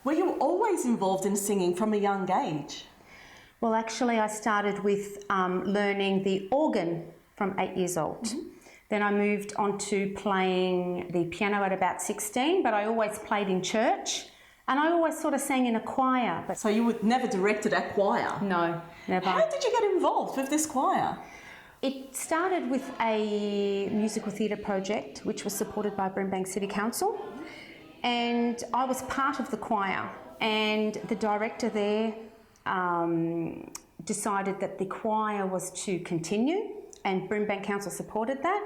Were you always involved in singing from a young age? Well, actually, I started with learning the organ from 8 years old. Then I moved on to playing the piano at about 16, but I always played in church, and I always sort of sang in a choir. But So you would never directed a choir? no, never. How did you get involved with this choir? It started with a musical theatre project which was supported by Brimbank City Council, and I was part of the choir, and the director there decided that the choir was to continue, and Brimbank Council supported that.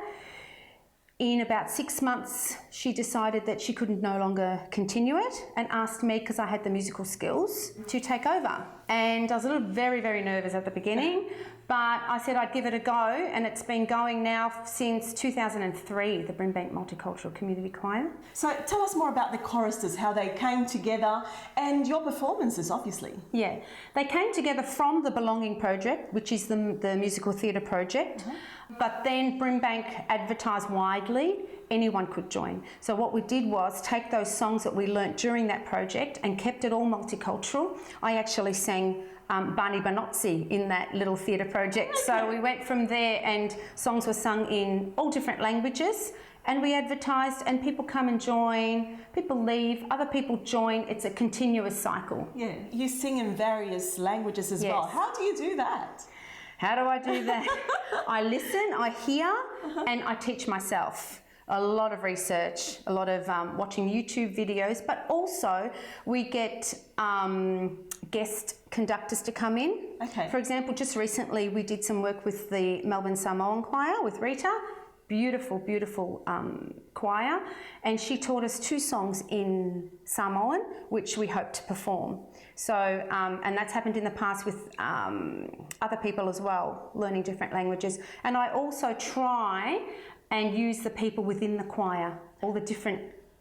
In about 6 months, she decided that she couldn't no longer continue it and asked me, because I had the musical skills, to take over. And I was very, very nervous at the beginning, but I said I'd give it a go, and it's been going now since 2003, the Brimbank Multicultural Community Choir. So tell us more about the choristers, how they came together, and your performances, obviously. Yeah, they came together from the Belonging Project, which is the musical theatre project, but then Brimbank advertised widely, anyone could join. So what we did was take those songs that we learnt during that project and kept it all multicultural. I actually sang Bani Banotsi in that little theatre project. Okay. So we went from there, and songs were sung in all different languages, and we advertised, and people come and join, people leave, other people join. It's a continuous cycle. Yeah, you sing in various languages as well. How do you do that? How do I do that? I listen, I hear, and I teach myself. A lot of research, a lot of watching YouTube videos, but also we get guest conductors to come in. Okay. For example, just recently we did some work with the Melbourne Samoan Choir with Rita. Beautiful, beautiful choir, and she taught us 2 songs in Samoan, which we hope to perform. So, and that's happened in the past with other people as well, learning different languages. And I also try and use the people within the choir, all the different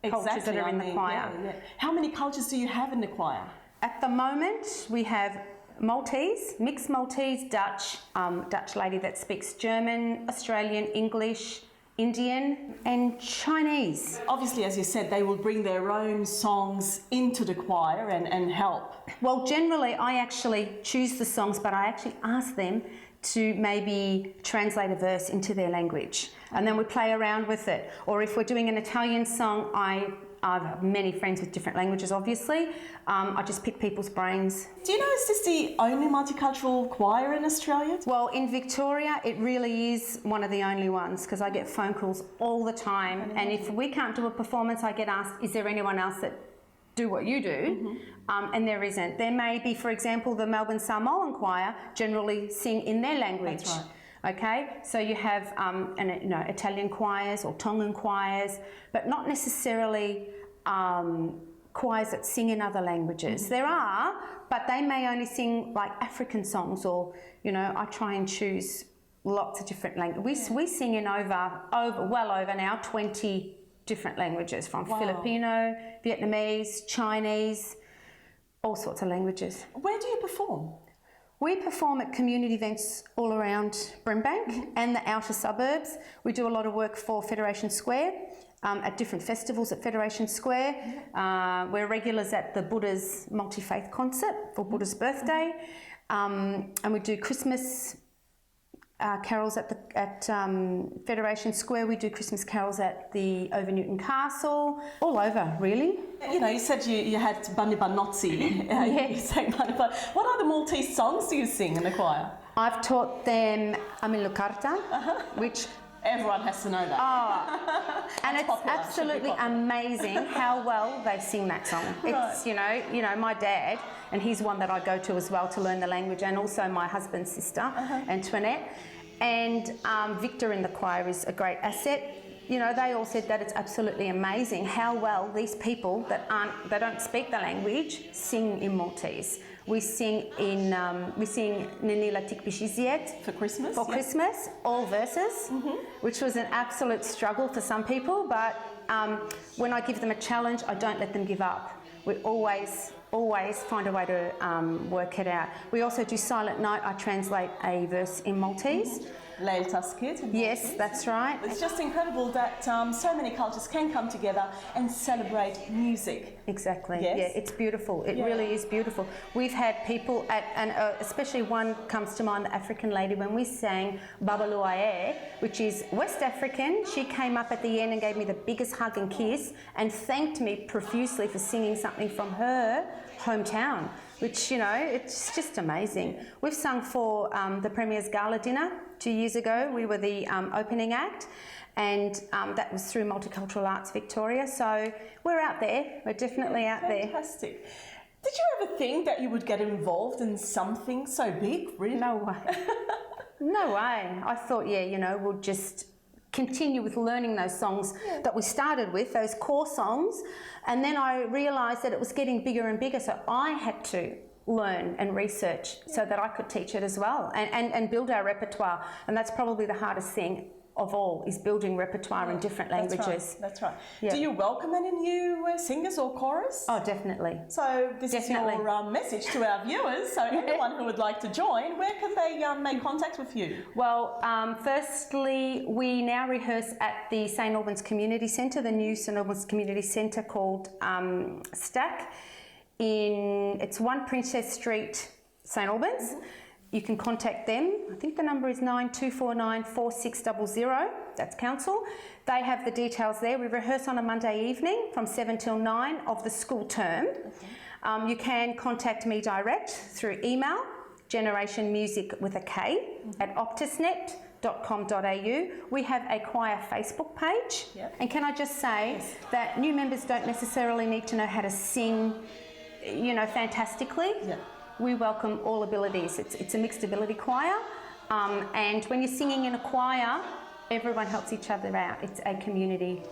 cultures that are in the choir. Yeah. How many cultures do you have in the choir? At the moment, we have Maltese, mixed Maltese, Dutch, Dutch lady that speaks German, Australian, English, Indian, and Chinese. Obviously, as you said, they will bring their own songs into the choir and help. Well, generally, I actually choose the songs, but I actually ask them to maybe translate a verse into their language, and then we play around with it. Or if we're doing an Italian song, I have many friends with different languages, obviously. I just pick people's brains. Do you know, is this the only multicultural choir in Australia? Well, in Victoria, it really is one of the only ones, because I get phone calls all the time. And if we can't do a performance, I get asked, is there anyone else that do what you do? And there isn't. There may be, for example, the Melbourne Samoan Choir generally sing in their language. That's right. Okay, so you have Italian choirs or Tongan choirs, but not necessarily choirs that sing in other languages. There are, but they may only sing like African songs, or I try and choose lots of different languages. We sing in well over now 20 different languages, from Filipino, Vietnamese, Chinese, all sorts of languages. Where do you perform? We perform at community events all around Brimbank and the outer suburbs. We do a lot of work for Federation Square, at different festivals at Federation Square. We're regulars at the Buddha's Multi-Faith concert for Buddha's birthday. And we do Christmas carols at Federation Square. We do Christmas carols at the Over Newton Castle, all over, really. You said you had Bani Banotsi. You sang Bani Ban. What other Maltese songs do you sing in the choir? I've taught them Amilukarta, which everyone has to know that. And it's popular, absolutely amazing how well they sing that song. It's my dad, and he's one that I go to as well to learn the language, and also my husband's sister, Antoinette. And Victor in the choir is a great asset. They all said that it's absolutely amazing how well these people that don't speak the language sing in Maltese. We sing Ninila Tikbishiziet for Christmas. Christmas, all verses, which was an absolute struggle for some people. But when I give them a challenge, I don't let them give up. We always find a way to work it out. We also do Silent Night. I translate a verse in Maltese. Leeltas kid. Yes, that's right. It's just incredible that so many cultures can come together and celebrate music. Exactly. Yes. Yeah, it's beautiful. It really is beautiful. We've had people and especially one comes to mind, the African lady, when we sang Babaluae, which is West African. She came up at the end and gave me the biggest hug and kiss and thanked me profusely for singing something from her hometown, which, you know, it's just amazing. We've sung for the Premier's Gala Dinner 2 years ago. We were the opening act, and that was through Multicultural Arts Victoria. So we're out there. We're definitely out there. Fantastic. Did you ever think that you would get involved in something so big, really? No way. No way. I thought, yeah, you know, we'll just continue with learning those songs that we started with, those core songs, and then I realised that it was getting bigger and bigger, so I had to learn and research so that I could teach it as well and build our repertoire, and that's probably the hardest thing of all, is building repertoire in different languages. That's right. Yeah. Do you welcome any new singers or chorus? Oh, definitely. So this is your message to our viewers. So anyone who would like to join, where can they make contact with you? Well, firstly, we now rehearse at the St Albans Community Centre, the new St Albans Community Centre called Stack. It's 1 Princess Street, St Albans. Mm-hmm. You can contact them. I think the number is 9249 4600. That's council. They have the details there. We rehearse on a Monday evening from 7 till 9 of the school term. Okay. You can contact me direct through email, generationmusic with a K, at optusnet.com.au. We have a choir Facebook page. Yep. And can I just say that new members don't necessarily need to know how to sing, you know, fantastically. Yep. We welcome all abilities. It's a mixed ability choir, and when you're singing in a choir, everyone helps each other out. It's a community.